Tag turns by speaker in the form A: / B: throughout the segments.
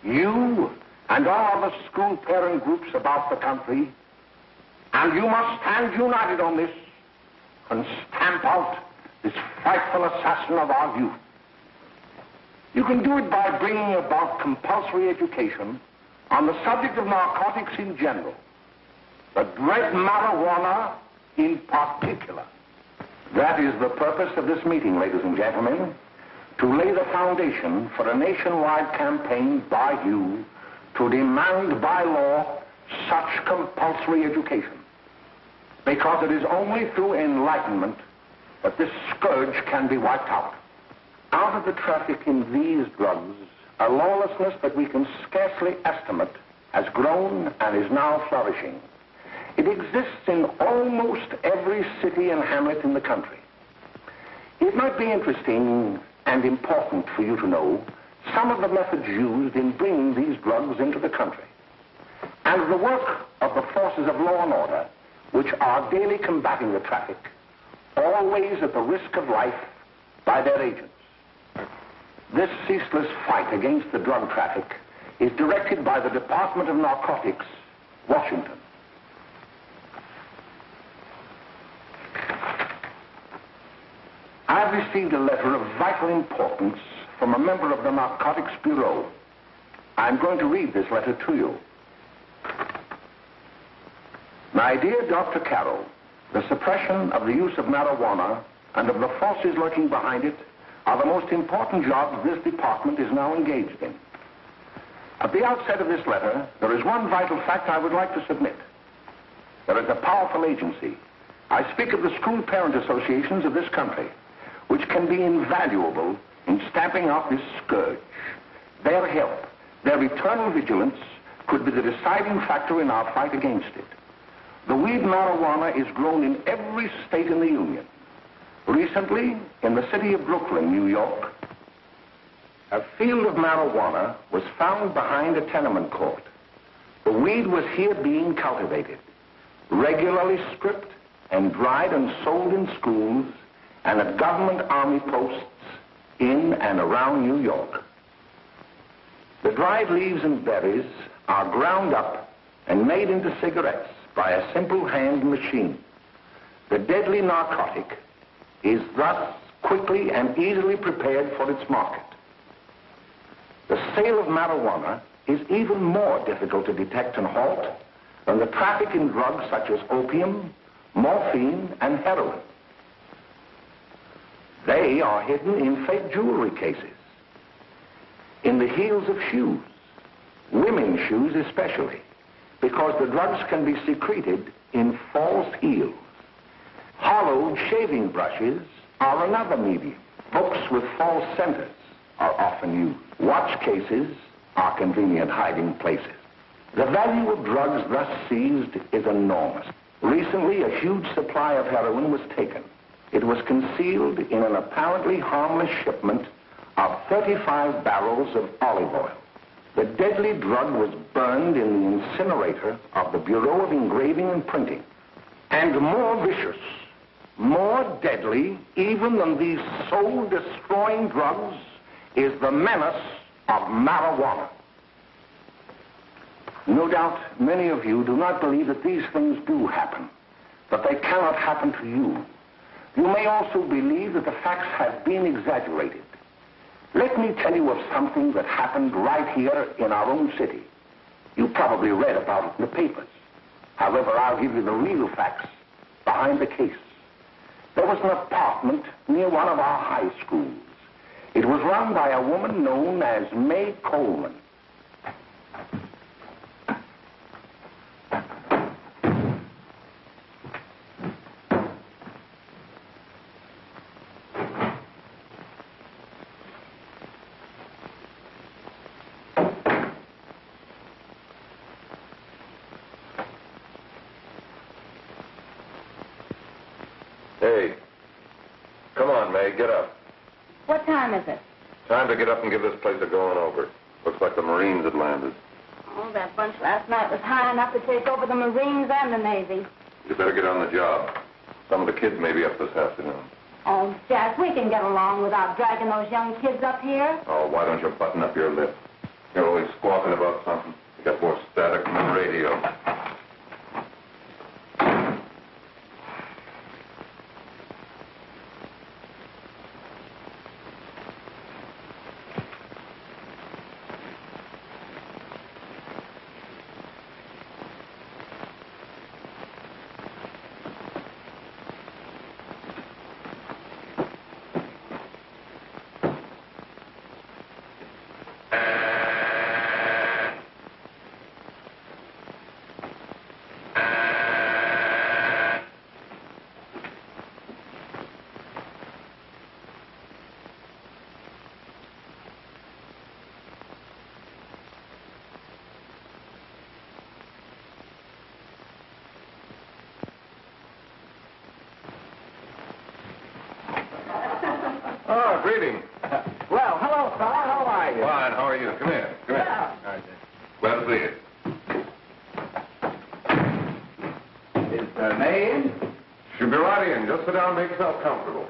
A: you and all the school parent groups about the country, and you must stand united on this and stamp out this frightful assassin of our youth. You can do it by bringing about compulsory education on the subject of narcotics in general, but dread marijuana in particular. That is the purpose of this meeting, ladies and gentlemen, to lay the foundation for a nationwide campaign by you to demand by law such compulsory education. Because it is only through enlightenment that this scourge can be wiped out. Out of the traffic in these drugs, a lawlessness that we can scarcely estimate has grown and is now flourishing. It exists in almost every city and hamlet in the country. It might be interesting and important for you to know some of the methods used in bringing these drugs into the country, and the work of the forces of law and order, which are daily combating the traffic, always at the risk of life, by their agents. This ceaseless fight against the drug traffic is directed by the Department of Narcotics, Washington. I've received a letter of vital importance from a member of the Narcotics Bureau. I'm going to read this letter to you. My dear Dr. Carroll, the suppression of the use of marijuana and of the forces lurking behind it are the most important jobs this department is now engaged in. At the outset of this letter, there is one vital fact I would like to submit. There is a powerful agency. I speak of the school parent associations of this country, which can be invaluable in stamping out this scourge. Their help, their eternal vigilance, could be the deciding factor in our fight against it. The weed marijuana is grown in every state in the Union. Recently, in the city of Brooklyn, New York, a field of marijuana was found behind a tenement court. The weed was here being cultivated, regularly stripped and dried and sold in schools and at government army posts in and around New York. The dried leaves and berries are ground up and made into cigarettes by a simple hand machine. The deadly narcotic is thus quickly and easily prepared for its market. The sale of marijuana is even more difficult to detect and halt than the traffic in drugs such as opium, morphine, and heroin. They are hidden in fake jewelry cases, in the heels of shoes, women's shoes especially, because the drugs can be secreted in false heels. Hollowed shaving brushes are another medium. Books with false centers are often used. Watch cases are convenient hiding places. The value of drugs thus seized is enormous. Recently, a huge supply of heroin was taken. It was concealed in an apparently harmless shipment of 35 barrels of olive oil. The deadly drug was burned in the incinerator of the Bureau of Engraving and Printing. And more vicious, more deadly, even than these soul-destroying drugs, is the menace of marijuana. No doubt many of you do not believe that these things do happen, but they cannot happen to you. You may also believe that the facts have been exaggerated. Let me tell you of something that happened right here in our own city. You probably read about it in the papers. However, I'll give you the real facts behind the case. There was an apartment near one of our high schools. It was run by a woman known as May Coleman.
B: Hey, come on, May, get up.
C: What time is it?
B: Time to get up and give this place a going over. Looks like the Marines had landed.
C: Oh, that bunch last night was high enough to take over the Marines and the Navy.
B: You better get on the job. Some of the kids may be up this afternoon.
C: Oh, Jack, we can get along without dragging those young kids up here.
B: Oh, why don't you button up your lip? You're always squawking about something. You got more static than the radio. Oh, greetings.
D: Well, hello, fella. How are you?
B: Fine, how are you? Come here. Come here.
D: Yeah.
B: All right, glad to see you.
D: Is May in?
B: She'll be right in. Just sit down and make yourself comfortable.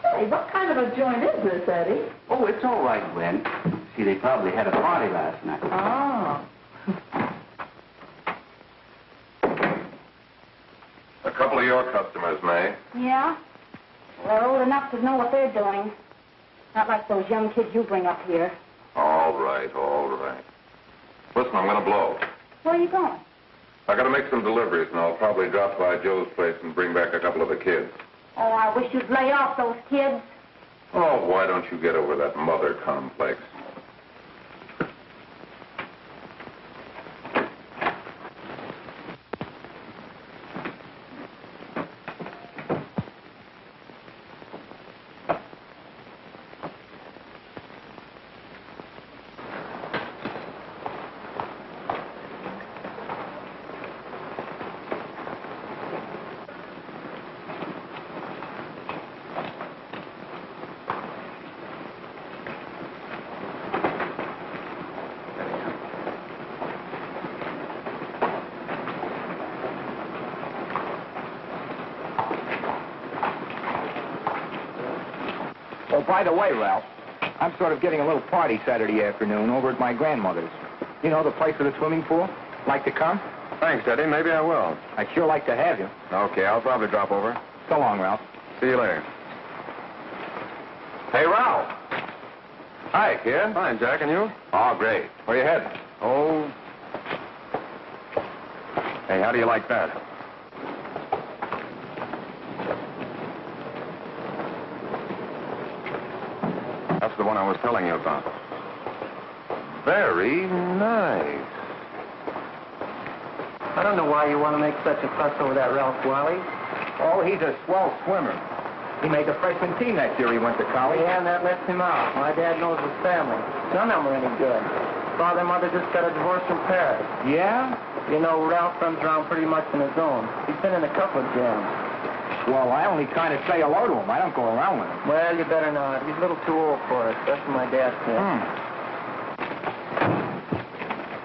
E: Hey, what kind of a joint is this, Eddie?
D: Oh, it's all right, Gwen. See, they probably had a party last night.
E: Oh.
B: A couple of your customers, May.
C: Yeah? Well, they're old enough to know what they're doing. Not like those young kids you bring up here.
B: All right, all right. Listen, I'm going to blow.
C: Where are you going?
B: I got to make some deliveries, and I'll probably drop by Joe's place and bring back a couple of the kids.
C: Oh, I wish you'd lay off those kids.
B: Oh, why don't you get over that mother complex?
D: Oh, by the way, Ralph, I'm sort of getting a little party Saturday afternoon over at my grandmother's. You know, the place with the swimming pool? Like to come?
B: Thanks, Eddie. Maybe I will.
D: I'd sure like to have you.
B: Okay, I'll probably drop over.
D: So long, Ralph.
B: See you later. Hey, Ralph. Hi, kid. Fine, Jack, and you? Oh, great. Where you heading? Oh. Hey, how do you like that? That's the one I was telling you about. Very nice.
F: I don't know why you want to make such a fuss over that Ralph Wally.
D: Oh, he's a swell swimmer. He made the freshman team that year he went to college.
F: Yeah, and that lets him out. My dad knows his family. None of them are any good. Father and mother just got a divorce from Paris.
D: Yeah?
F: You know, Ralph runs around pretty much on his own. He's been in a couple of jams.
D: Well, I only kind of say hello to him. I don't go around with him.
F: Well, you better not. He's a little too old for it. That's what my dad said.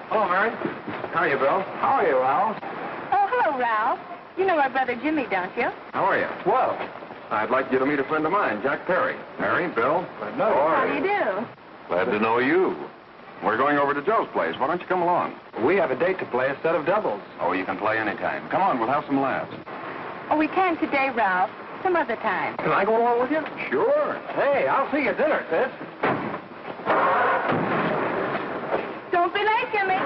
B: Hello, Mary. How are you, Bill?
D: How are you, Ralph?
C: Oh, hello, Ralph. You know our brother Jimmy, don't you?
B: How are you?
D: Well,
B: I'd like you to meet a friend of mine, Jack Perry. Mary, Bill.
C: How do you do?
B: Glad to know you. We're going over to Joe's place. Why don't you come along?
D: we have a date to play, a set of doubles.
B: Oh, you can play anytime. Come on, we'll have some laughs.
C: Oh, we can today, Ralph. Some other time.
D: Can I go along with you?
B: Sure.
D: Hey, I'll see you at dinner, sis.
C: Don't be late, Jimmy.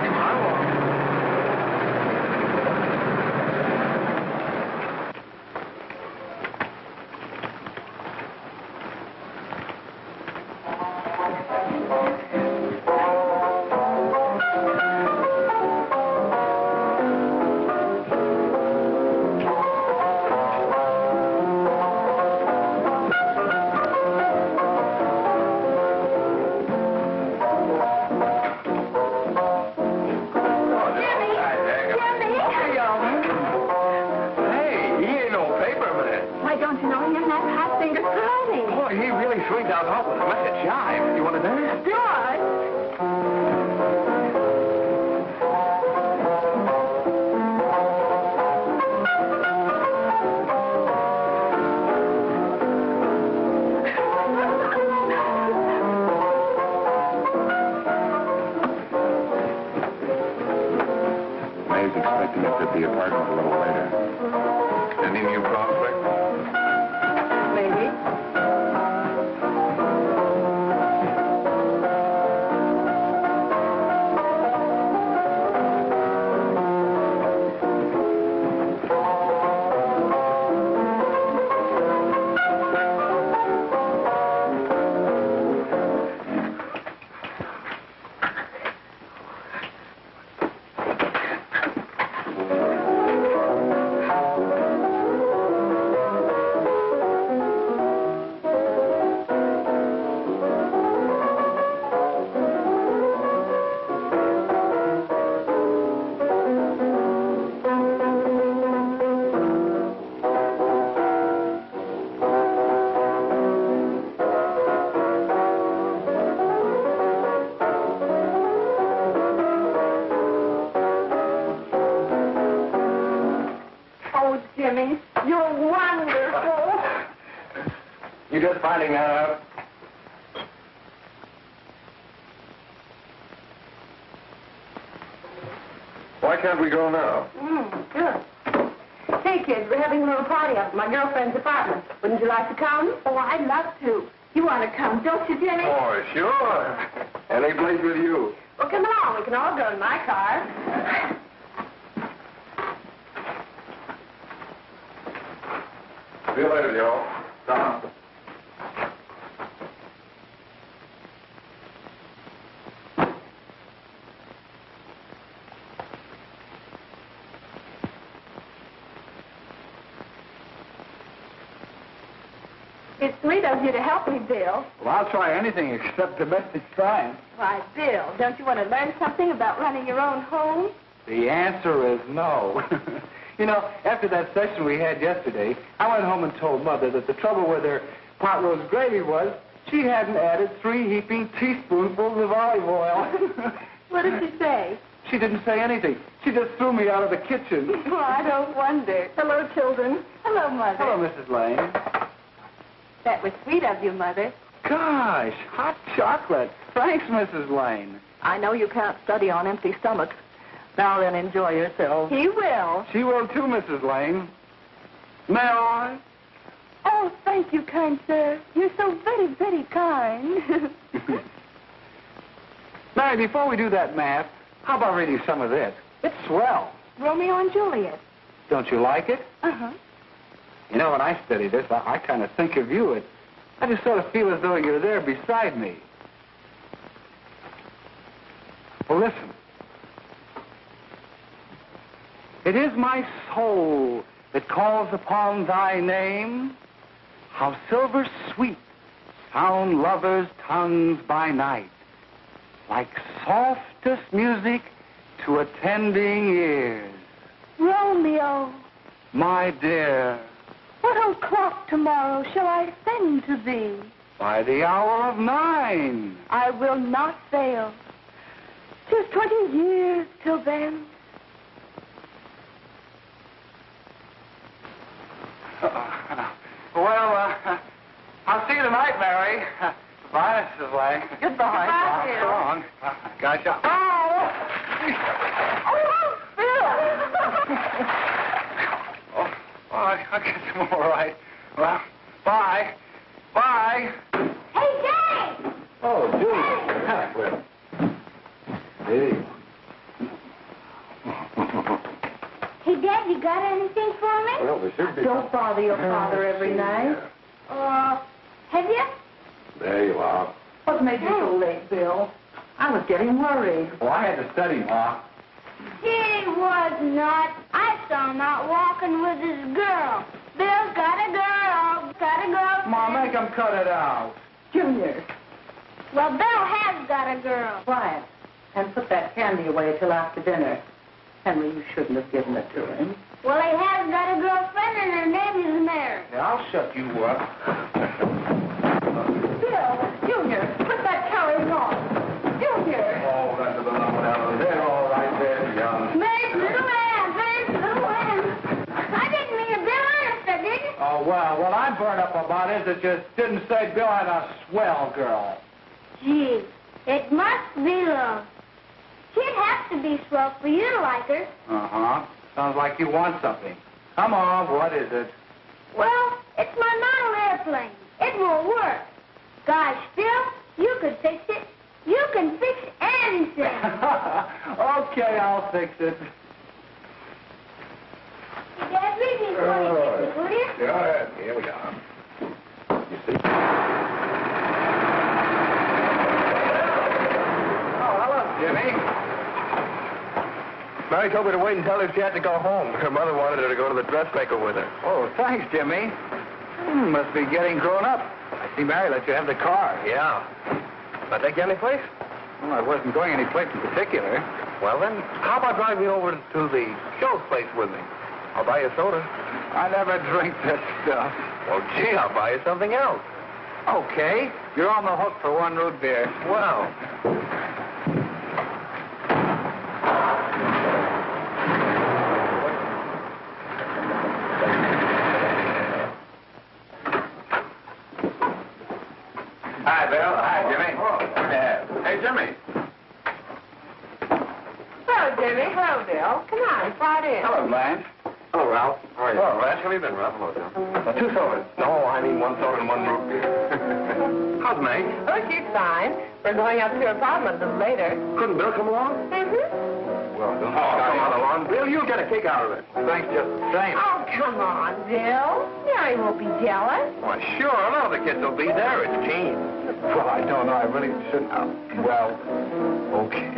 B: Looked at the apartment a little later. Any new prospects?
E: Maybe. Jimmy, you're wonderful.
B: You just finding that out? Why can't we go now?
C: Good. Hey, kids, we're having a little party up at my girlfriend's apartment. Wouldn't you like to come?
E: Oh, I'd love to. You want to come, don't you, Jimmy?
B: Oh, sure. Any place with you.
C: Well, come along. We can all go in my car.
B: See you later, Joe. Come.
C: It's sweet of you to help me, Bill.
D: Well, I'll try anything except domestic science.
C: Why, Bill, don't you want to learn something about running your own home?
D: The answer is no. You know, after that session we had yesterday, I went home and told Mother that the trouble with her pot roast gravy was she hadn't added 3 heaping teaspoonfuls of olive oil.
C: What did she say?
D: She didn't say anything. She just threw me out of the kitchen.
C: Well, I don't wonder. Hello, children. Hello, Mother.
D: Hello, Mrs. Lane.
C: That was sweet of you, Mother.
D: Gosh, hot chocolate. Thanks, Mrs. Lane.
E: I know you can't study on empty stomachs. Now then, enjoy yourself.
C: He will.
D: She will too, Mrs. Lane. May I?
C: Oh, thank you, kind sir. You're so very, very kind.
D: Mary, before we do that math, how about reading some of this? It's swell.
C: Romeo and Juliet.
D: Don't you like it?
C: Uh-huh.
D: You know, when I study this, I kind of think of you. I just sort of feel as though you're there beside me. Well, listen. It is my soul that calls upon thy name. How silver sweet sound lovers' tongues by night, like softest music to attending ears.
C: Romeo,
D: My dear,
C: what o'clock tomorrow shall I send to thee?
D: by the hour of 9.
C: I will not fail. 'Tis 20 years till then.
D: Well, I'll see you tonight, Mary. Bye, Mrs. Lane.
C: Goodbye. Goodbye, Bill.
D: So long. Gotcha.
C: Oh! Oh, Bill!
D: Oh, I guess I'm all right. Well, bye. Bye.
C: Hey, Jay!
B: Oh, Julie. Hi, Cliff. Hey.
C: Hey, Dad, you got anything for me?
B: Well, there should be.
E: Don't bother your father every night.
C: Have you?
B: There you are.
E: What made you so late, Bill? I was getting worried.
D: Well, I had to study, Ma.
C: He was not. I saw him out walking with his girl. Bill's got a girl. Got a girl.
D: Ma, make him cut it out.
E: Junior,
C: Well, Bill has got a girl.
E: quiet. And put that candy away till after dinner. Henry, you shouldn't have given it to him.
C: Well, he has got a girlfriend, and her name is Mary.
D: Yeah, I'll shut you up.
E: Bill, Junior, put that carrying on. Junior!
B: Oh, that's the number down there. All right there, young.
C: Mary's little man. Mary's little man. I didn't mean to Bill honest, I didn't.
D: Oh, well, what I'm burned up about is it just didn't say Bill had a swell girl.
C: Gee, it must be love. She'd have to be swell for you to like her.
D: Uh-huh. Sounds like you want something. Come on, what is it?
C: Well, it's my model airplane. It won't work. Gosh, Bill, you could fix it. You can fix anything.
D: Okay, I'll fix it.
C: Dad, read me for you, will you?
B: Go ahead. Here we are. You see?
D: Oh, hello, Jimmy.
B: Mary told me to wait and tell her she had to go home. Her mother wanted her to go to the dressmaker with her.
D: Oh, thanks, Jimmy. Must be getting grown up. I see Mary let you have the car.
B: Yeah. Can I take you any place?
D: Well, I wasn't going any place in particular.
B: Well, then, how about driving me over to the show's place with me? I'll buy you a soda.
D: I never drink that stuff.
B: Well, gee, I'll buy you something else.
D: Okay. You're on the hook for one root beer.
B: Well. Hi, Bill. Hi, Jimmy. Hey, Jimmy.
E: Hello, Jimmy. Hello, Bill. Come on, slide in.
D: Hello, Blanche.
B: Hello, Ralph. How are you? Hello, Ralph. How have you been, Ralph? Hello, John. 2 sodas. No, I mean 1 soda and 1 root beer. How's May?
E: Oh, she's fine. We're going up to her apartment a little later.
B: Couldn't Bill come along?
E: Mm-hmm.
D: Well, don't
B: Come on along. Bill, you'll get a kick out of it.
D: Thanks just the same.
E: Oh, come on, Bill. Mary won't be jealous.
B: Why, sure. None of the kids will be there. It's Gene.
D: Well, I don't know. I really shouldn't. Well, okay.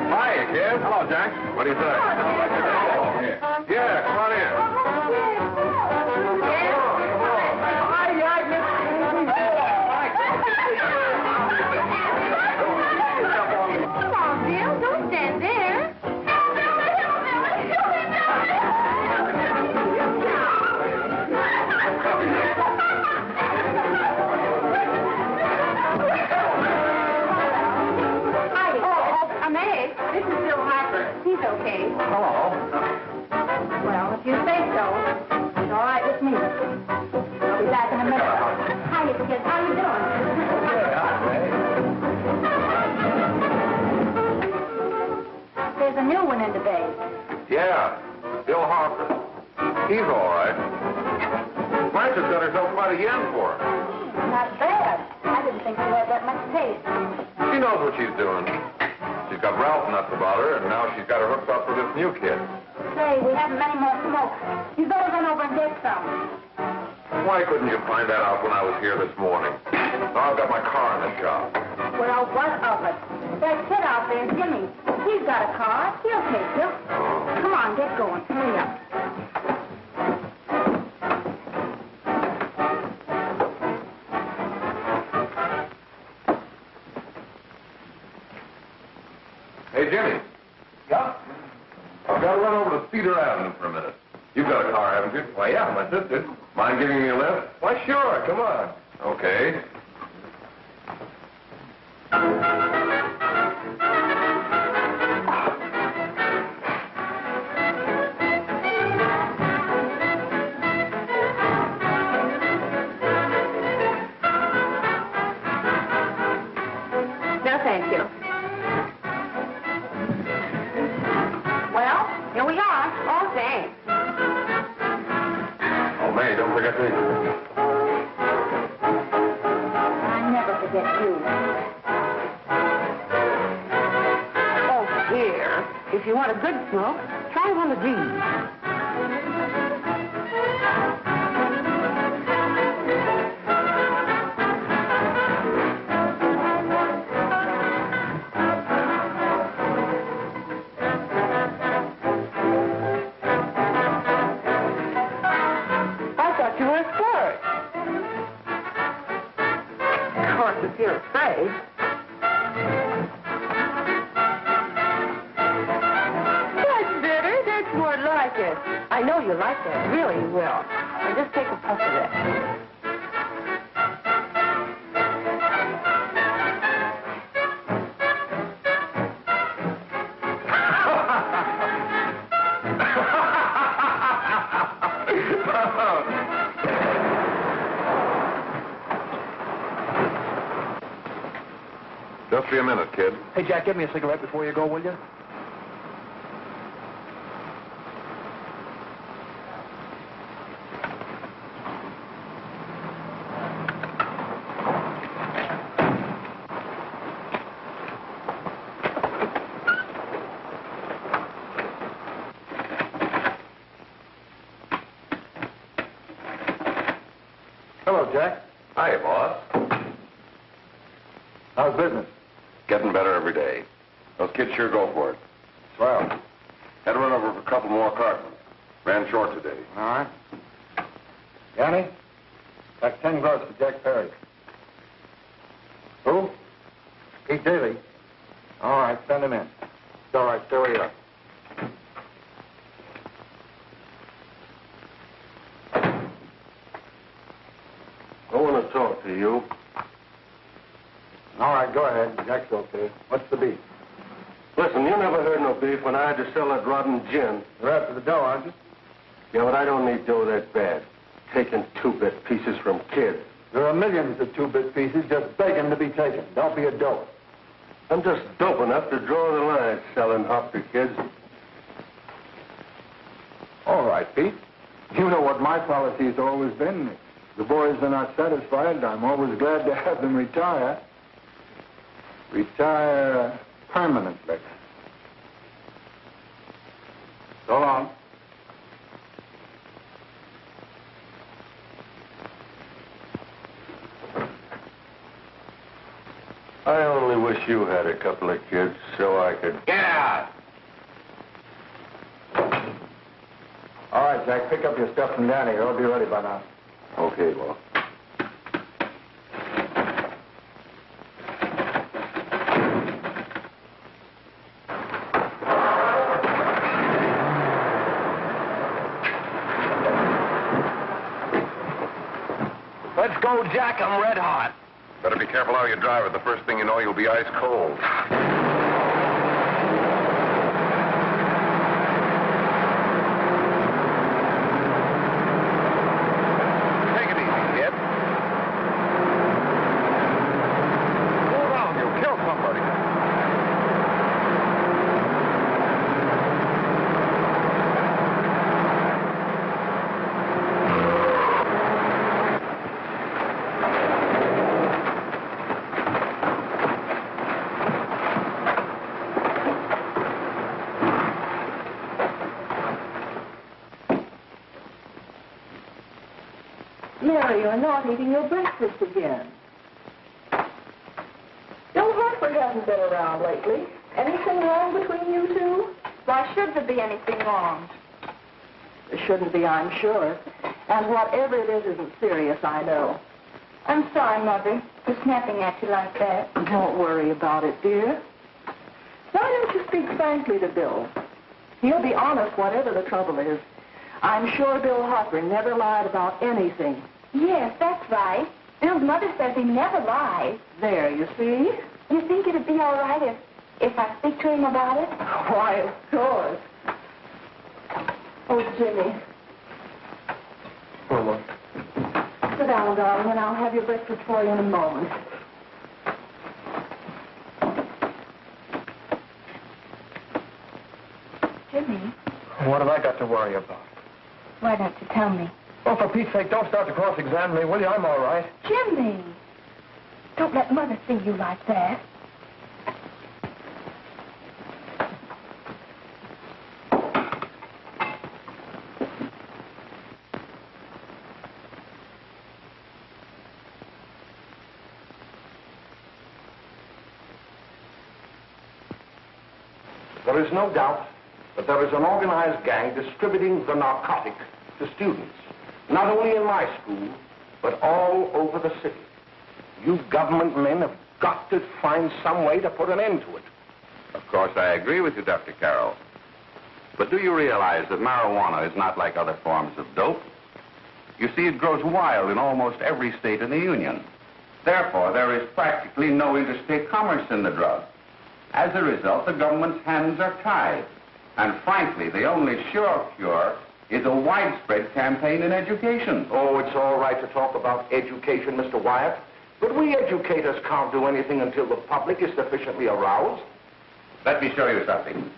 B: Hiya, kid. Hello, Jack. What do you say? Yeah, come on in.
C: Come on, Bill. Don't stand there. This is Bill Harper. He's okay.
D: Hello.
C: Well, if you say so, it's all right with me. I'll be back in a minute. Hiya, kids. How you doing? There's a new one in the bay.
B: Yeah, Bill Harper. He's all right. Blanche's got herself quite a yen for her.
C: Not bad. I didn't think she had that much taste.
B: She knows what she's doing. She's got Ralph nuts about her, and now she's got her hooked up with this new kid.
C: Say, we haven't many more smoke. You better run over and get some.
B: Why couldn't you find that out when I was here this morning? Now I've got my car in the shop.
C: Well, what of it? That kid out there, Jimmy. He's got a car. He'll take you. Come on, get going. Hurry up.
B: Hey, Jimmy.
D: Yeah?
B: I've got to run over to Cedar Avenue for a minute. You've got a car, haven't you? Why, yeah, my sister. Mind giving me a lift? Why, sure. Come on. Okay.
E: No, thank you. Well, here we are. Oh, thanks.
B: Oh, May, don't forget me.
C: I never forget you.
E: Oh, dear. If you want a good smoke, try one of these. If you're afraid. That's better. That's more like like this. I know you like that. Really, you will. And just take a puff of that.
B: Just be a minute, kid.
D: Hey, Jack, give me a cigarette before you go, will you? Hello, Jack.
B: Hi, boss.
D: How's business?
B: Getting better every day. Those kids sure go for it.
D: Swell.
B: Had to run over for a couple more cartons. Ran short today.
D: All right. Yanni, that's 10 gross for Jack Perry. Who? Pete Daly. All right, send him in. It's all right, stay where you are.
A: I want to talk to you.
D: All right, go ahead. Jack's okay. What's the beef?
A: Listen, you never heard no beef when I had to sell that rotten gin.
D: You're after the dough, aren't you?
A: Yeah, but I don't need dough that bad. Taking two-bit pieces from kids.
D: There are millions of two-bit pieces just begging to be taken. Don't be a dope.
A: I'm just dope enough to draw the line selling hop to kids.
D: All right, Pete. You know what my policy has always been. If the boys are not satisfied, I'm always glad to have them retire. Retire permanently. So long.
A: I only wish you had a couple of kids so I could...
B: Get out!
D: All right, Jack, pick up your stuff from Danny. It'll be ready by now.
A: Okay, well.
D: Let's go, Jack. I'm red hot.
B: Better be careful how you drive it. The first thing you know, you'll be ice cold. Take it easy, kid. Go around, you'll kill somebody.
E: Mary, you're not eating your breakfast again. Bill Hartford hasn't been around lately. Anything wrong between you two?
C: Why should there be anything wrong?
E: There shouldn't be, I'm sure. And whatever it is isn't serious, I know.
C: I'm sorry, Mother, for snapping at you like that.
E: Don't worry about it, dear. Why don't you speak frankly to Bill? He'll be honest whatever the trouble is. I'm sure Bill Harper never lied about anything.
C: Yes, that's right. Bill's mother says he never lies.
E: There, you see?
C: You think it'd be all right if I speak to him about it?
E: Why, of course. Oh, Jimmy.
D: Well,
E: Sit down, darling, and I'll have your breakfast for you in a moment.
C: Jimmy,
D: what have I got to worry about?
C: why don't you tell me?
D: Oh, for Pete's sake, don't start to cross-examine me, will you? I'm all right.
C: Jimmy, don't let Mother see you like that.
A: There is no doubt that there is an organized gang distributing the narcotic to students, not only in my school, but all over the city. You government men have got to find some way to put an end to it.
B: Of course, I agree with you, Dr. Carroll.
G: But do you realize that marijuana is not like other forms of dope? You see, it grows wild in almost every state in the Union. Therefore, there is practically no interstate commerce in the drug. As a result, the government's hands are tied. And frankly, the only sure cure is a widespread campaign in education.
A: Oh, it's all right to talk about education, Mr. Wyatt. But we educators can't do anything until the public is sufficiently aroused.
G: Let me show you something.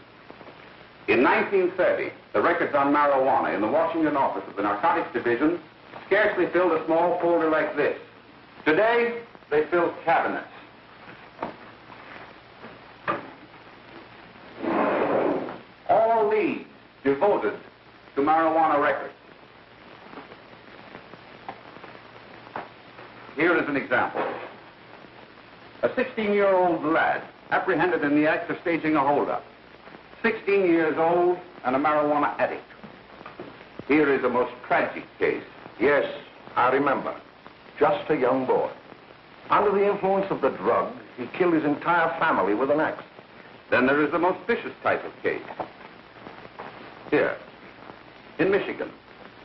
G: In 1930, the records on marijuana in the Washington office of the Narcotics Division scarcely filled a small folder like this. Today, they fill cabinets. All these devoted to marijuana records. Here is an example. A 16-year-old lad apprehended in the act of staging a holdup. 16 years old and a marijuana addict. Here is a most tragic case.
A: Yes, I remember. Just a young boy. Under the influence of the drug, he killed his entire family with an axe.
G: Then there is the most vicious type of case. Here, in Michigan,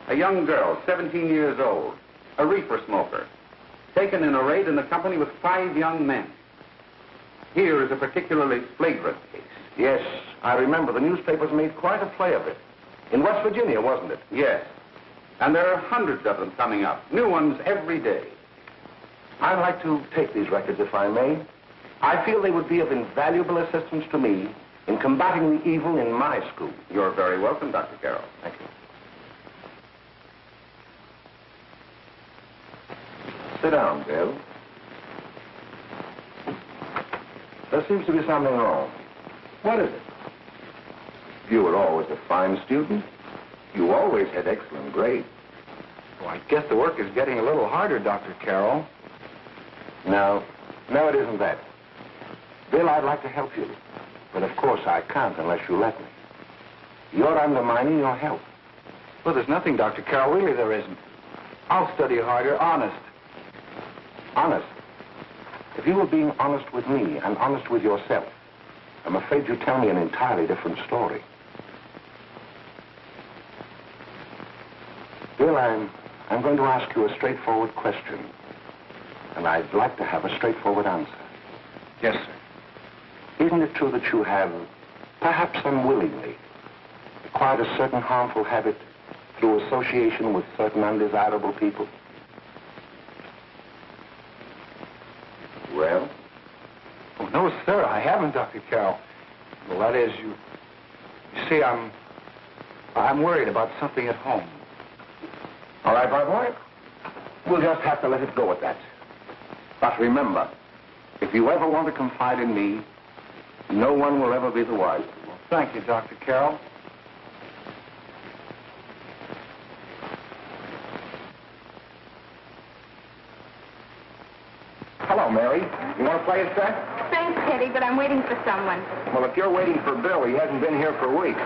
G: a young girl, 17 years old, a reefer smoker, taken in a raid in the company with 5 young men. Here is a particularly flagrant case.
A: Yes, I remember. The newspapers made quite a play of it. In West Virginia, wasn't it?
G: Yes. And there are hundreds of them coming up, new ones every day.
A: I'd like to take these records, if I may. I feel they would be of invaluable assistance to me in combating the evil in my school.
G: You're very welcome, Dr. Carroll.
A: Thank you. Sit down, Bill. There seems to be something wrong. What is it? You were always a fine student. You always had excellent grades.
D: Well, I guess the work is getting a little harder, Dr. Carroll.
A: No, it isn't that. Bill, I'd like to help you. But of course I can't unless you let me. You're undermining your health.
D: Well, there's nothing, Dr. Carroll. Really, there isn't. I'll study harder, honest.
A: Honest? If you were being honest with me and honest with yourself, I'm afraid you'd tell me an entirely different story. Bill, I'm going to ask you a straightforward question. And I'd like to have a straightforward answer.
D: Yes, sir.
A: Isn't it true that you have, perhaps unwillingly, acquired a certain harmful habit through association with certain undesirable people? Well?
D: Oh, no, sir, I haven't, Dr. Carroll. Well, that is, you see, I'm worried about something at home.
A: All right, my boy. We'll just have to let it go at that. But remember, if you ever want to confide in me, no one will ever be the wiser.
D: Well, thank you, Dr. Carroll.
A: Hello, Mary. You want to play a set?
C: Thanks, Teddy, but I'm waiting for someone.
A: Well, if you're waiting for Bill, he hasn't been here for weeks.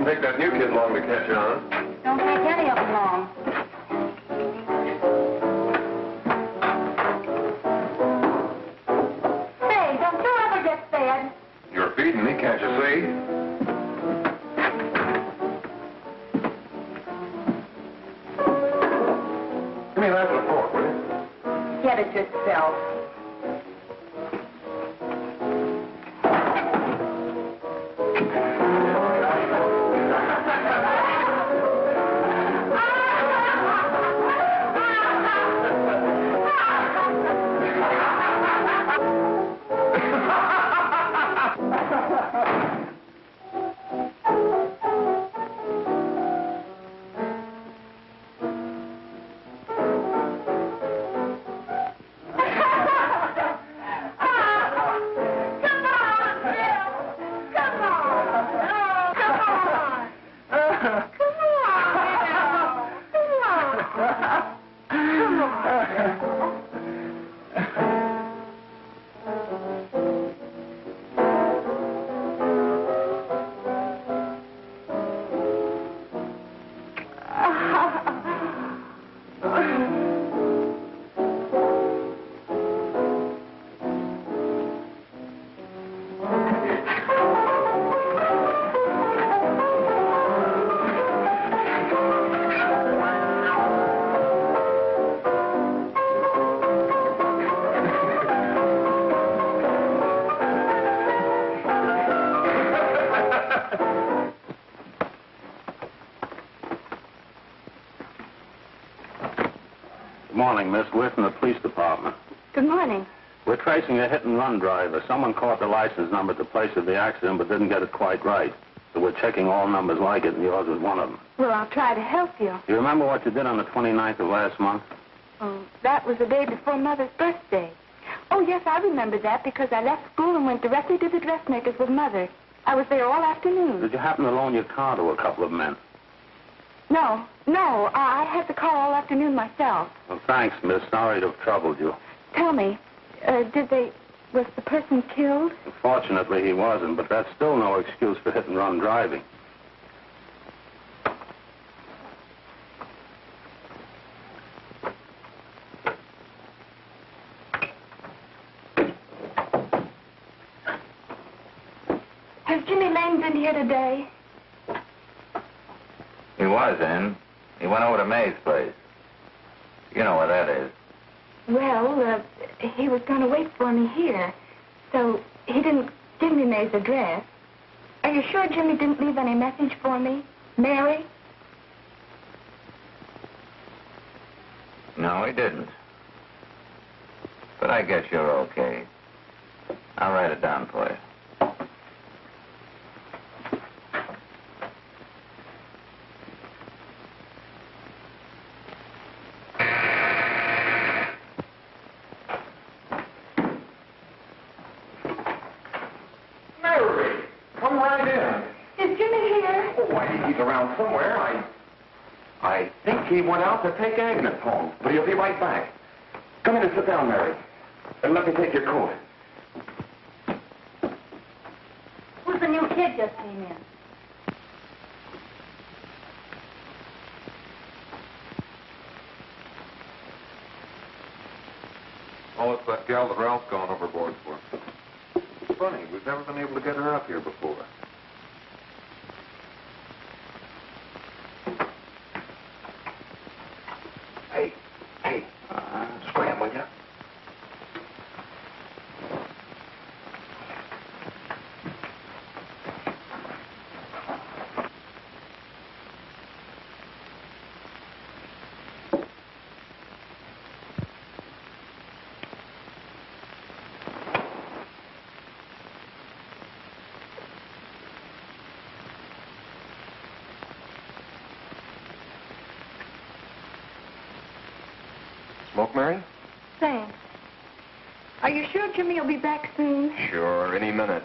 B: Take that new kid long to catch on.
C: Don't take any of them long. Say, don't you ever get fed?
B: You're feeding me, can't you see? Give me a knife and a fork, will you?
E: Get it yourself.
H: Good morning, Miss. We're from the police department.
C: Good morning.
H: We're tracing a hit-and-run driver. Someone caught the license number at the place of the accident but didn't get it quite right. So we're checking all numbers like it, and yours was one of them.
C: Well, I'll try to help you.
H: You remember what you did on the 29th of last month?
C: Oh, that was the day before Mother's birthday. Oh, yes, I remember that because I left school and went directly to the dressmaker's with Mother. I was there all afternoon.
H: Did you happen to loan your car to a couple of men?
C: No, I had the car all afternoon myself.
H: Well, thanks, miss. Sorry to have troubled you.
C: Tell me, was the person killed?
H: Fortunately, he wasn't, but that's still no excuse for hit-and-run driving.
C: Has Jimmy Lane been here today?
I: He was in. He went over to May's place. You know where that is.
C: Well, he was going to wait for me here, so he didn't give me May's address. Are you sure Jimmy didn't leave any message for me? Mary?
I: No, he didn't. But I guess you're okay. I'll write it down for you.
A: Around somewhere. I think he went out to take Agnes home, but he'll be right back. Come in and sit down, Mary. And let me take your coat.
C: Who's the new kid just came in?
B: Oh, it's that gal that Ralph's gone overboard for. It's funny, we've never been able to get her up here before.
A: Hey, scram, will you? Smoke, Mary?
C: Thanks. Are you sure Jimmy will be back soon?
A: Sure, any minute.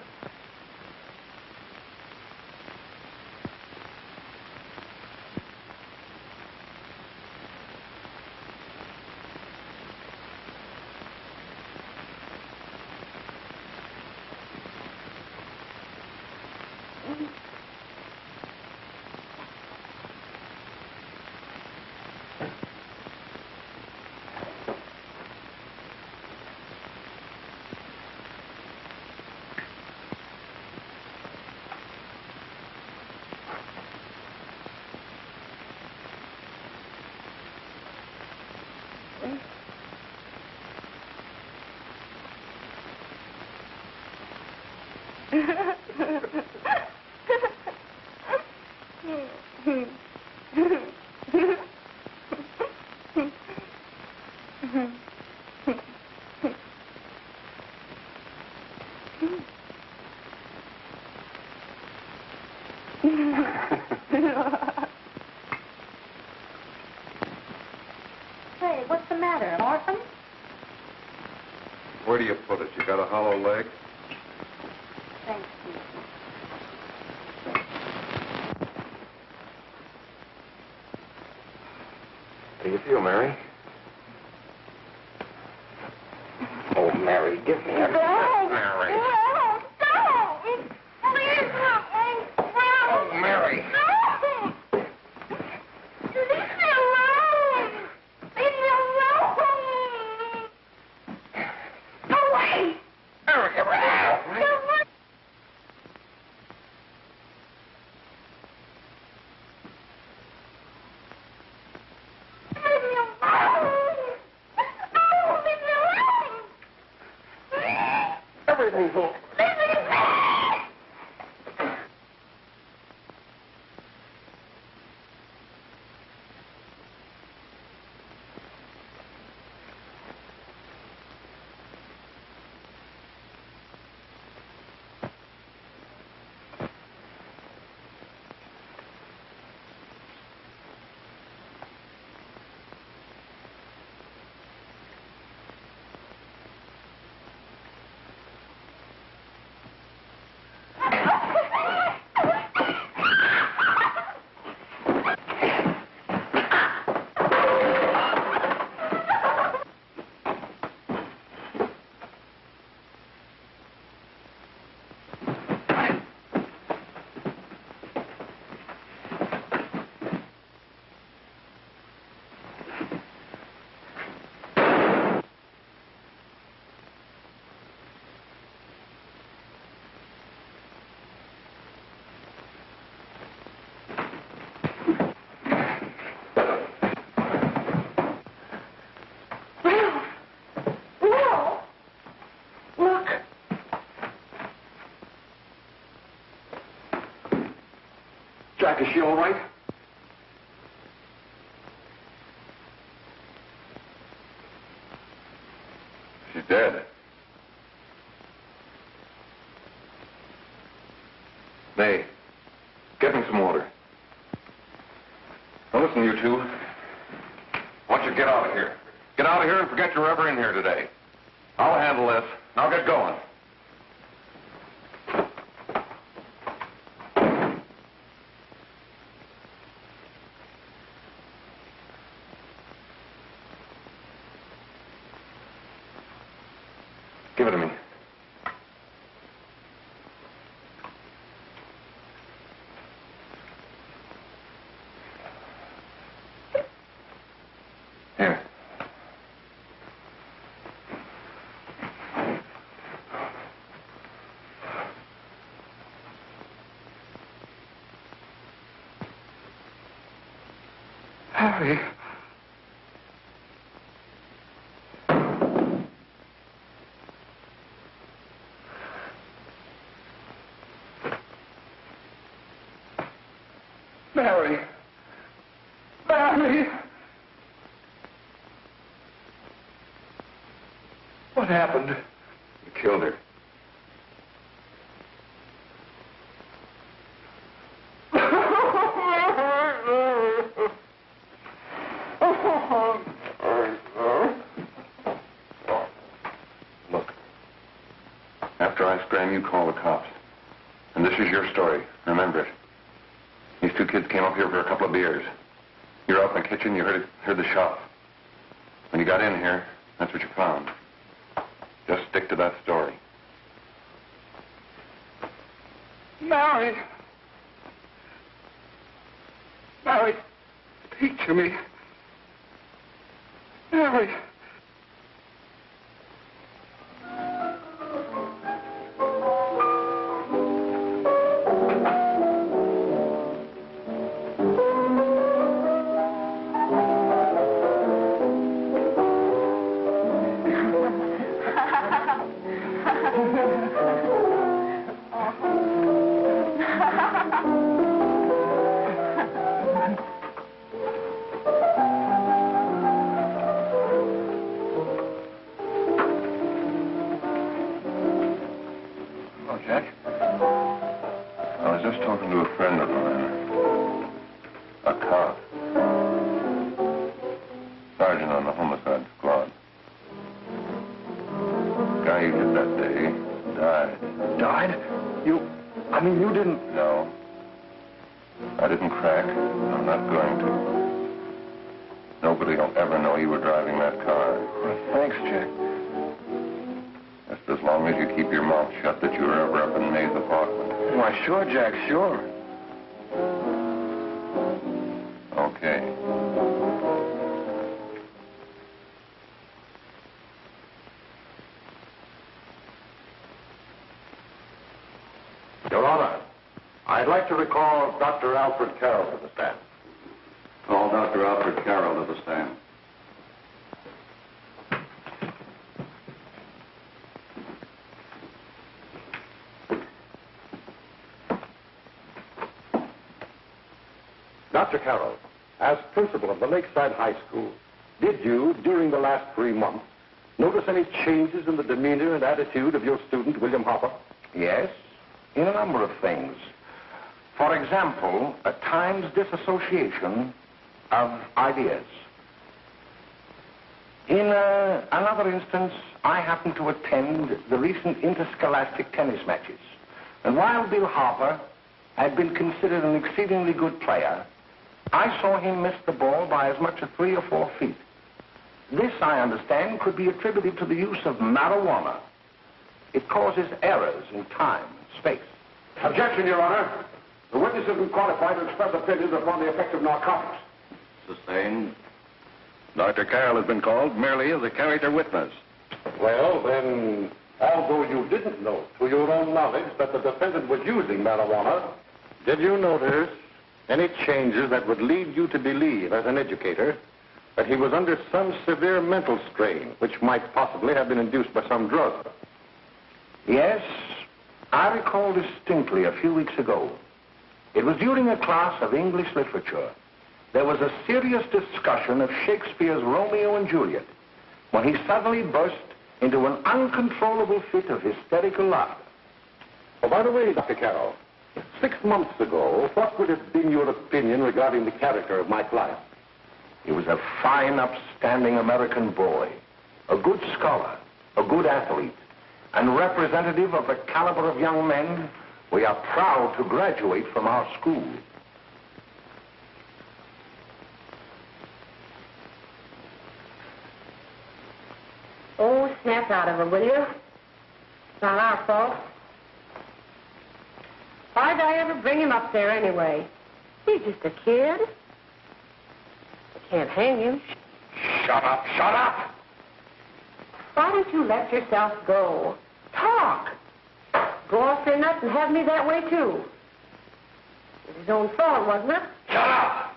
C: Hey, what's the matter? An orphan?
B: Where do you put it? You got a hollow leg?
C: Thanks,
B: do you feel, Mary? Oh, Mary, give me a... Mary.
C: No, don't. Please,
B: Oh, Mary.
C: Leave me alone. Leave me alone. Go away.
B: Mary, get rid of me.
C: Leave me alone. Oh, leave me alone.
B: Everything's all...
C: Leave me alone.
B: Jack, is she all right? She's dead. May, get me some water. Now listen, you two. I want you to get out of here. Get out of here and forget you're ever in here today. I'll handle this. Now get going. Give it to me. Here. Harry. Mary. Mary. What happened? You killed her. Look. After I scram, you call the cops. And this is your story. Remember it. These two kids came up here for a couple of beers. You're out in the kitchen, you heard the shot. When you got in here, that's what you found. Just stick to that story. Mary! Mary, speak to me. Mary! Talking to a friend of mine, a cop, sergeant on the homicide squad. The guy you hit that day died.
A: Died? I mean, you didn't...
B: No. I didn't crack. I'm not going to. Nobody will ever know you were driving that car.
A: Well, thanks, Jack.
B: Just as long as you keep your mouth shut that you were ever up in May's apartment.
A: Why, sure, Jack, sure.
B: Okay.
J: Your Honor, I'd like to recall Dr. Alfred Carroll to the stand.
G: Call Dr. Alfred Carroll to the stand.
J: Dr. Carroll, as principal of the Lakeside High School, did you, during the last 3 months, notice any changes in the demeanor and attitude of your student, William Hopper?
A: Yes, in a number of things. For example, at times disassociation of ideas. In another instance, I happened to attend the recent interscholastic tennis matches. And while Bill Harper had been considered an exceedingly good player, I saw him miss the ball by as much as 3 or 4 feet. This, I understand, could be attributed to the use of marijuana. It causes errors in time and space.
J: Objection, Your Honor. The witness isn't qualified to express opinions upon the effect of narcotics.
G: Sustained.
J: Dr. Carroll has been called merely as a character witness. Well, then, although you didn't know to your own knowledge that the defendant was using marijuana, did you notice any changes that would lead you to believe, as an educator, that he was under some severe mental strain, which might possibly have been induced by some drug?
A: Yes, I recall distinctly a few weeks ago. It was during a class of English literature. There was a serious discussion of Shakespeare's Romeo and Juliet when he suddenly burst into an uncontrollable fit of hysterical laughter.
J: Oh, by the way, Dr. Carroll, 6 months ago, what would have been your opinion regarding the character of my client?
A: He was a fine, upstanding American boy, a good scholar, a good athlete, and representative of the caliber of young men we are proud to graduate from our school.
K: Oh, snap out of it, will you? It's not our fault. Why'd I ever bring him up there anyway? He's just a kid. I can't hang him.
A: Shut up, shut up!
K: Why don't you let yourself go? Talk. Go off your nuts and have me that way, too. It was his own fault, wasn't it?
A: Shut up!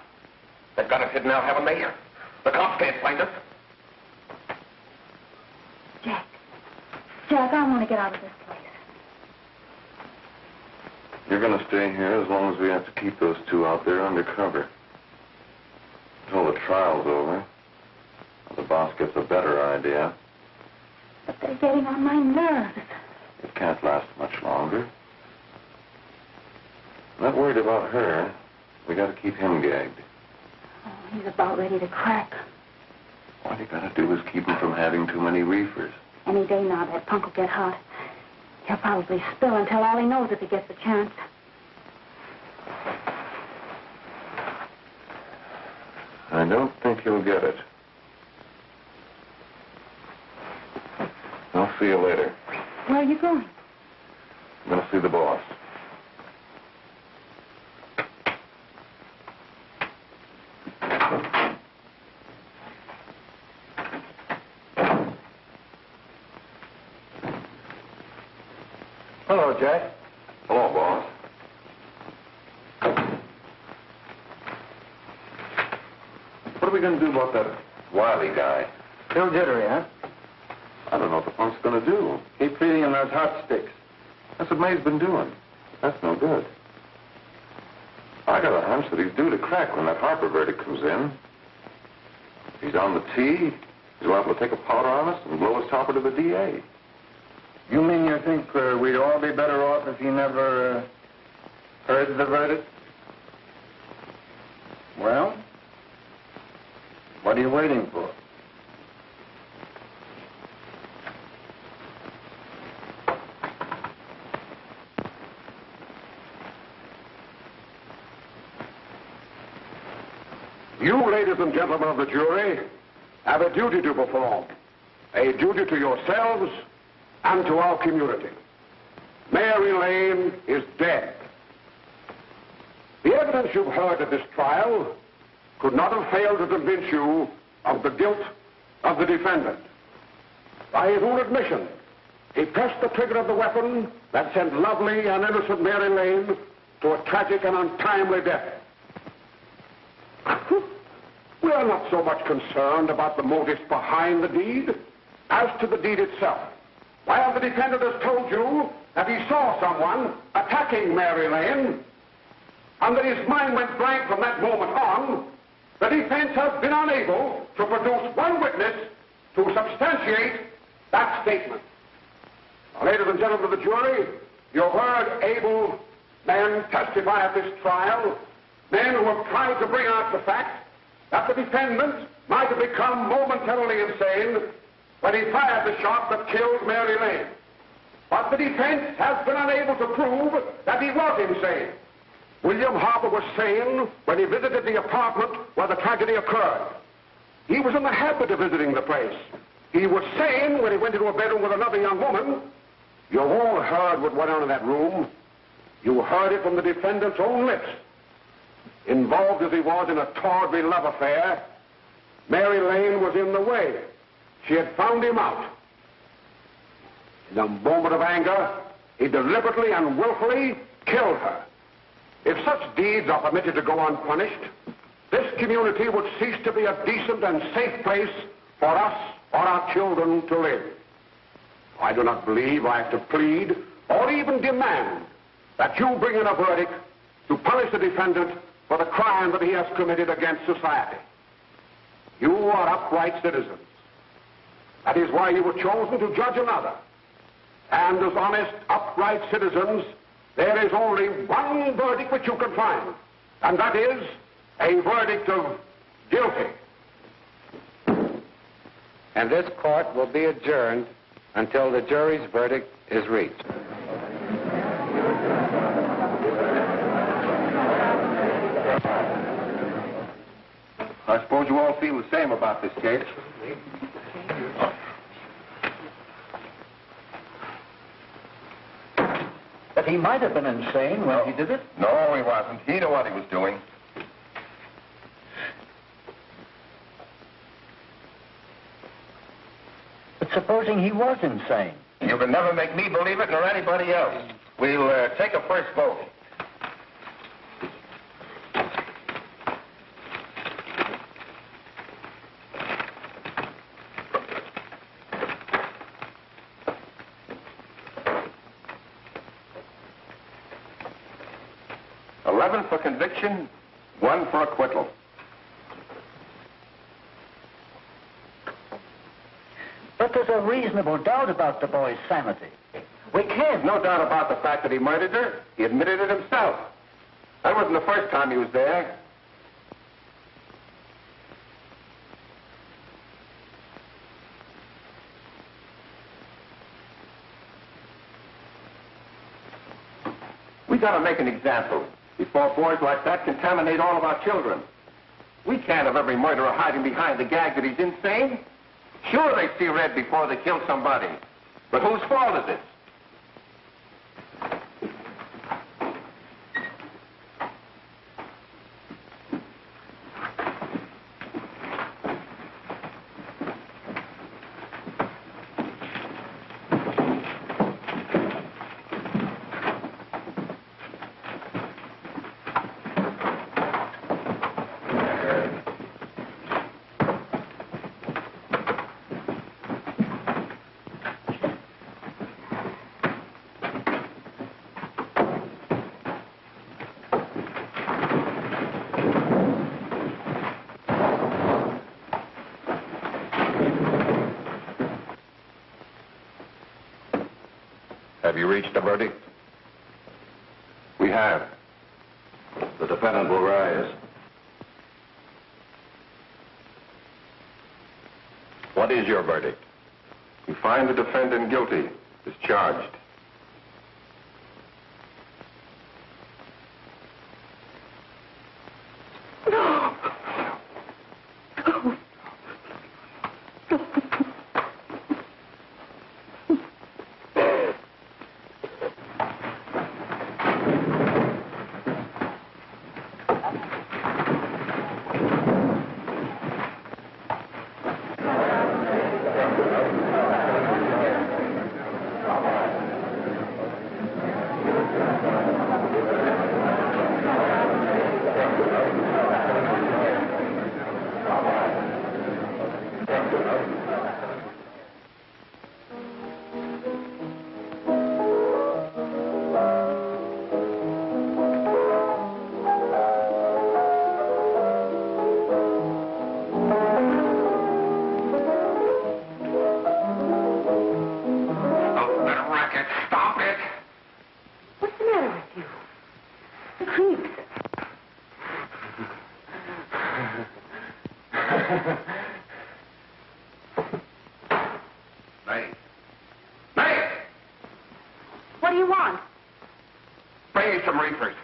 A: They've got us hidden out, haven't they? The cops can't find us.
C: Jack, I want to get out of this place.
B: You're going to stay here as long as we have to keep those two out there undercover. Until the trial's over. The boss gets a better idea.
C: But they're getting on my nerves.
B: It can't last much longer. I'm not worried about her. We got to keep him gagged.
C: Oh, he's about ready to crack.
B: All you got to do is keep him from having too many reefers.
C: Any day now, that punk will get hot. He'll probably spill and tell all he knows if he gets the chance.
B: I don't think he'll get it. I'll see you later.
C: Where are you going?
B: I'm going to see the boss.
D: Hello, Jack.
B: Hello, boss. What are we going to do about that Wiley guy?
D: Still jittery, huh?
B: I don't know what the punk's going to do.
D: Keep feeding him those hot sticks.
B: That's what May's been doing. That's no good. I got a hunch that he's due to crack when that Harper verdict comes in. If he's on the tee, he's liable to take a powder on us and blow his topper to the DA.
D: You mean you think we'd all be better off if he never heard the verdict? Well, what are you waiting for?
J: You, ladies and gentlemen of the jury, have a duty to perform. A duty to yourselves and to our community. Mary Lane is dead. The evidence you've heard at this trial could not have failed to convince you of the guilt of the defendant. By his own admission, he pressed the trigger of the weapon that sent lovely and innocent Mary Lane to a tragic and untimely death. We are not so much concerned about the motives behind the deed as to the deed itself. While the defendant has told you that he saw someone attacking Mary Lane and that his mind went blank from that moment on, the defense has been unable to produce one witness to substantiate that statement. Now, ladies and gentlemen of the jury, you heard able men testify at this trial, men who have tried to bring out the fact that the defendant might have become momentarily insane when he fired the shot that killed Mary Lane. But the defense has been unable to prove that he was insane. William Harper was sane when he visited the apartment where the tragedy occurred. He was in the habit of visiting the place. He was sane when he went into a bedroom with another young woman. You've all heard what went on in that room. You heard it from the defendant's own lips. Involved as he was in a tawdry love affair, Mary Lane was in the way. She had found him out. In a moment of anger, he deliberately and willfully killed her. If such deeds are permitted to go unpunished, this community would cease to be a decent and safe place for us or our children to live. I do not believe I have to plead or even demand that you bring in a verdict to punish the defendant for the crime that he has committed against society. You are upright citizens. That is why you were chosen to judge another. And as honest, upright citizens, there is only one verdict which you can find, and that is a verdict of guilty.
D: And this court will be adjourned until the jury's verdict is reached.
B: I suppose you all feel the same about this case.
F: But he might have been insane when he did it.
B: No, he wasn't. He knew what he was doing.
F: But supposing he was insane?
B: You can never make me believe it nor anybody else. We'll take a first vote. For conviction, 1 for acquittal.
F: But there's a reasonable doubt about the boy's sanity.
B: We can't. No doubt about the fact that he murdered her. He admitted it himself. That wasn't the first time he was there. We gotta make an example before boys like that contaminate all of our children. We can't have every murderer hiding behind the gag that he's insane. Sure, they see red before they kill somebody. But whose fault is it? Have you reached a verdict? We have. The defendant will rise. What is your verdict? We find the defendant guilty, discharged.
K: What do you want?
B: Bring me some reefers.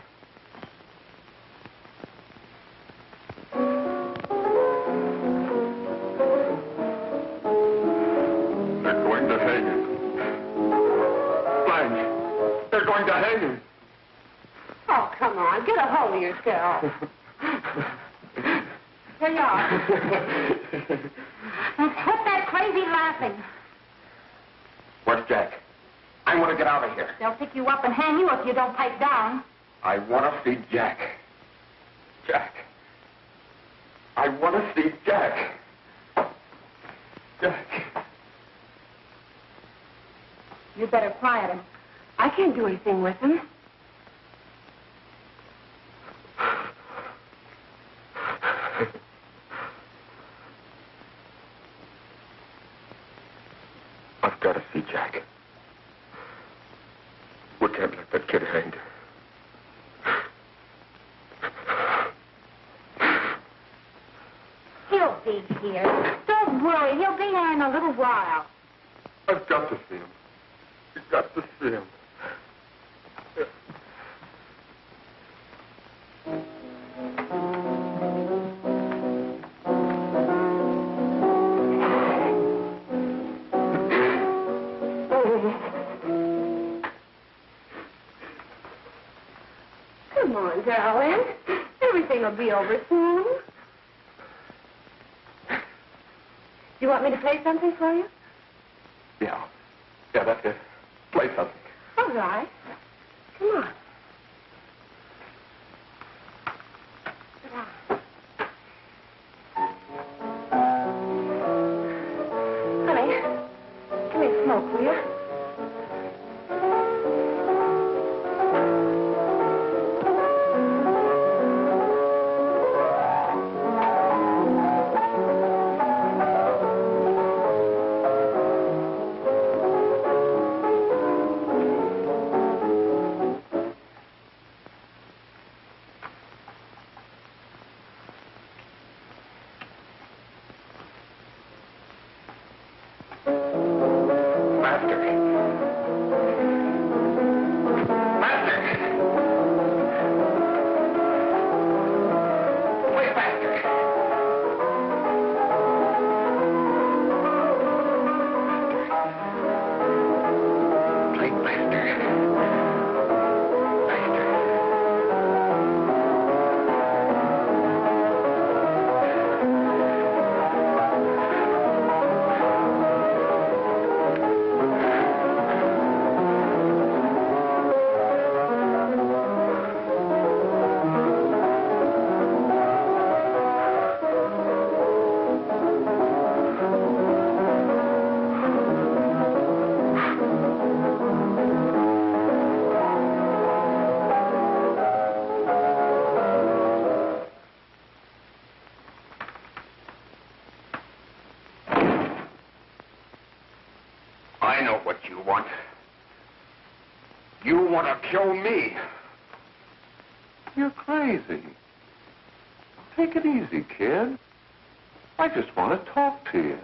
B: They're going to hang him. Blanche, they're going to hang him.
K: Oh, come on. Get a hold of yourself. Here you are. Now, quit that crazy laughing.
B: Where's Jack? I want to get out of here.
K: They'll pick you up and hang you if you don't pipe down.
B: I want to see Jack. Jack. I want to see Jack. Jack.
K: You better quiet him. I can't do anything with him.
B: I've got to see Jack. We can't let that kid hang.
K: He'll be here. Don't worry. He'll be here in a little while.
B: I've got to see him. You've got to see him.
K: Come on, darling. Everything will be over soon. You want me to play something for you?
B: Yeah, that's it. Play something.
K: All right. Come on. Sit down. Honey, give me a smoke, will you?
B: I know what you want. You want to kill me. You're crazy. Take it easy, kid. I just want to talk to you.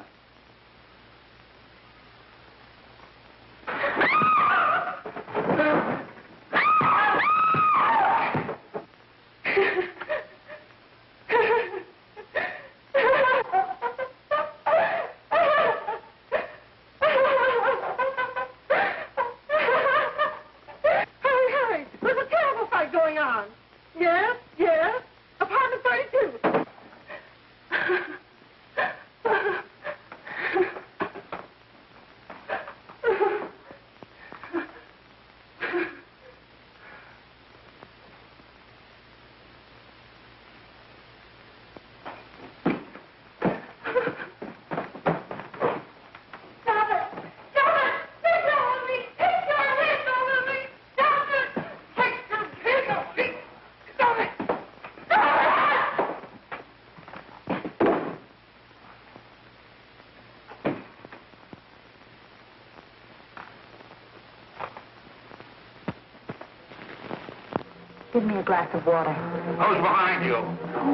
E: Give me a glass of water.
G: Who's behind you?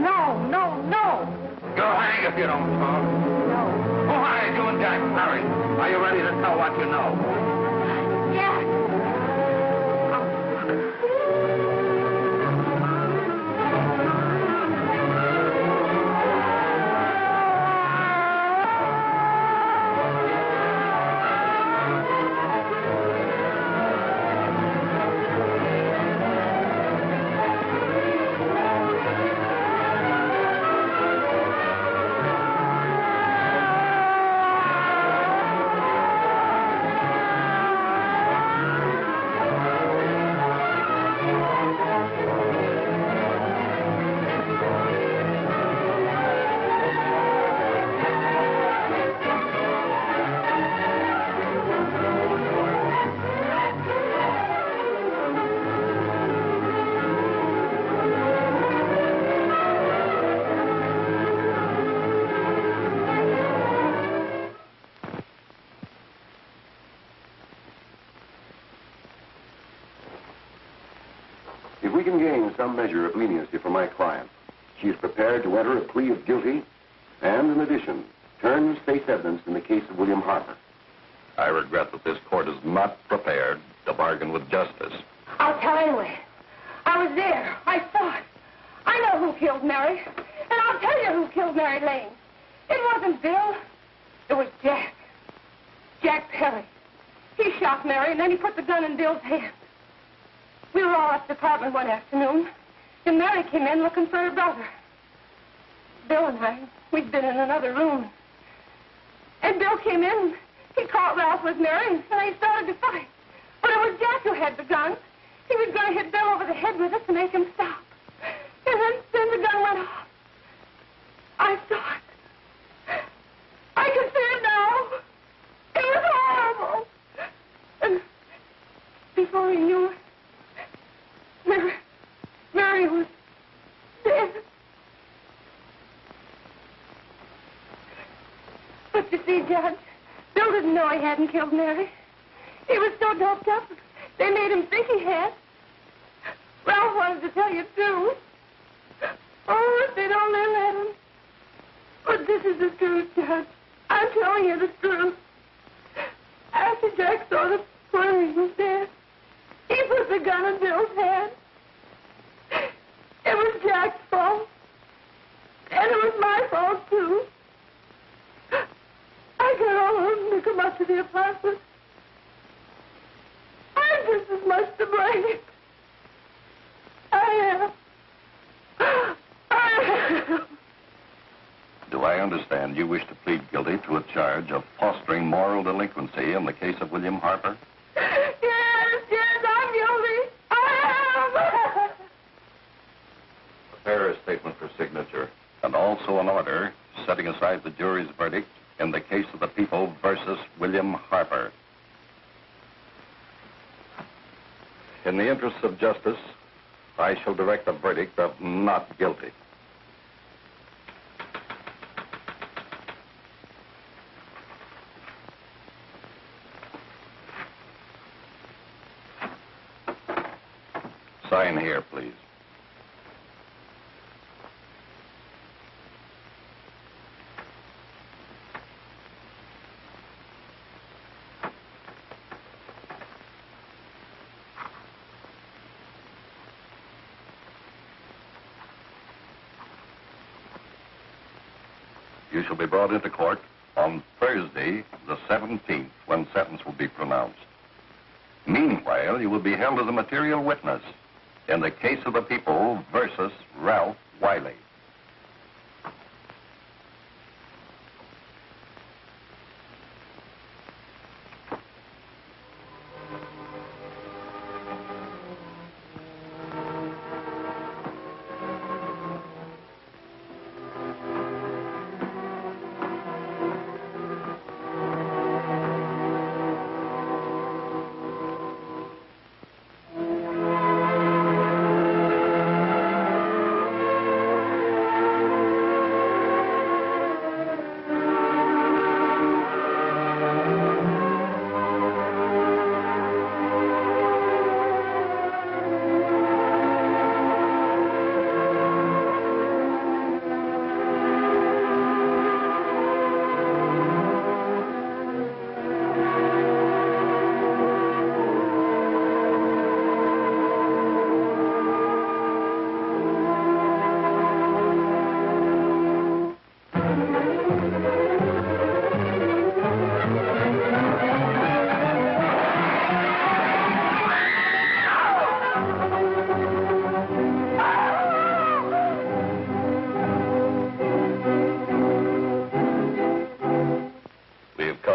E: No, no, no.
G: You'll hang if you don't talk.
E: No.
G: Who hired you and Jack? Hurry. Are you ready to tell what you know?
E: Jack.
A: If we can gain some measure of leniency for my client, she is prepared to enter a plea of guilty and, in addition, turn state's evidence in the case of William Harper.
G: I regret that this court is not prepared to bargain with justice.
K: I'll tell anyway. I was there. I saw it. I know who killed Mary. And I'll tell you who killed Mary Lane. It wasn't Bill. It was Jack. Jack Perry. He shot Mary, and then he put the gun in Bill's hand. We were all at the apartment one afternoon, and Mary came in looking for her brother. Bill and I, we'd been in another room. And Bill came in, he caught Ralph with Mary, and they started to fight. But it was Jack who had the gun. He was going to hit Bill over the head with it to make him stop. And then the gun went off. I saw it. I can see it now. It was horrible. And before he knew it, Mary was dead. But you see, Judge, Bill didn't know he hadn't killed Mary. He was so doped up, they made him think he had. Ralph wanted to tell you, too. Oh, if they'd only let him. But this is the truth, Judge. I'm telling you the truth. After Jack saw the he was dead, he put the gun in Bill's hand. It was Jack's fault. And it was my fault, too. I got all of them to come up to the apartment. I'm just as much to blame. I am.
G: Do I understand you wish to plead guilty to a charge of fostering moral delinquency in the case of William Harper?
K: Yes, I'm guilty. I am.
G: Prepare a statement for signature, and also an order setting aside the jury's verdict in the case of the people versus William Harper. In the interests of justice, I shall direct a verdict of not guilty. Sign here, please. You shall be brought into court on Thursday, the 17th, when sentence will be pronounced. Meanwhile, you will be held as a material witness in the case of the people versus Ralph Wiley.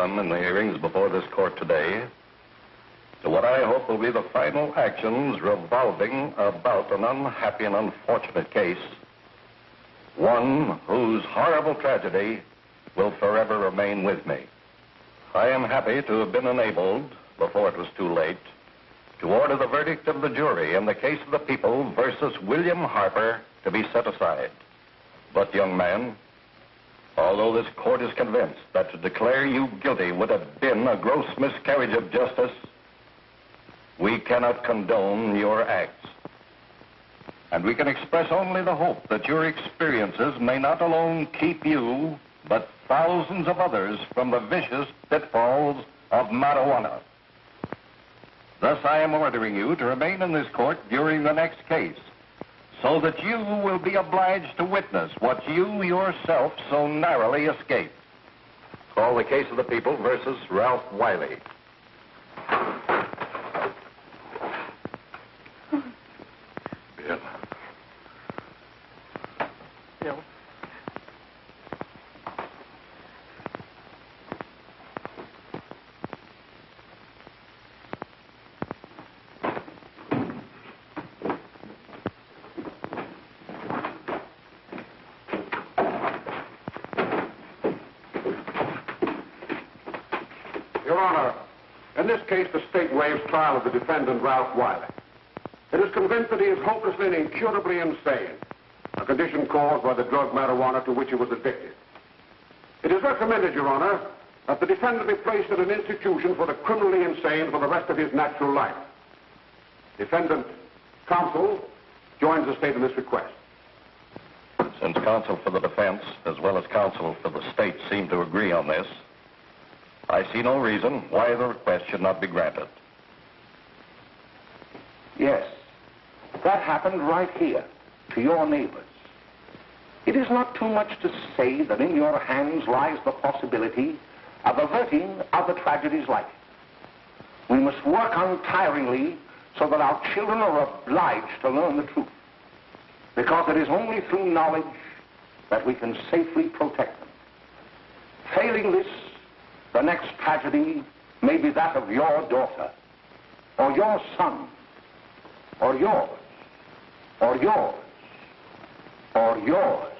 J: done in the hearings before this court today to what I hope will be the final actions revolving about an unhappy and unfortunate case, one whose horrible tragedy will forever remain with me. I am happy to have been enabled, before it was too late, to order the verdict of the jury in the case of the people versus William Harper to be set aside. But, young man, although this court is convinced that to declare you guilty would have been a gross miscarriage of justice, we cannot condone your acts. And we can express only the hope that your experiences may not alone keep you, but thousands of others from the vicious pitfalls of marijuana. Thus, I am ordering you to remain in this court during the next case, so that you will be obliged to witness what you yourself so narrowly escaped.
B: Call the case of the people versus Ralph Wiley.
J: Bill.
E: Bill.
J: Your Honor, in this case, the state waives trial of the defendant, Ralph Wiley. It is convinced that he is hopelessly and incurably insane, a condition caused by the drug marijuana to which he was addicted. It is recommended, Your Honor, that the defendant be placed in an institution for the criminally insane for the rest of his natural life. Defendant counsel joins the state in this request. Since counsel for the defense, as well as counsel for the state, seem to agree on this, I see no reason why the request should not be granted.
A: Yes, that happened right here, to your neighbors. It is not too much to say that in your hands lies the possibility of averting other tragedies like it. We must work untiringly so that our children are obliged to learn the truth, because it is only through knowledge that we can safely protect them. Failing this, the next tragedy may be that of your daughter, or your son, or yours, or yours, or yours.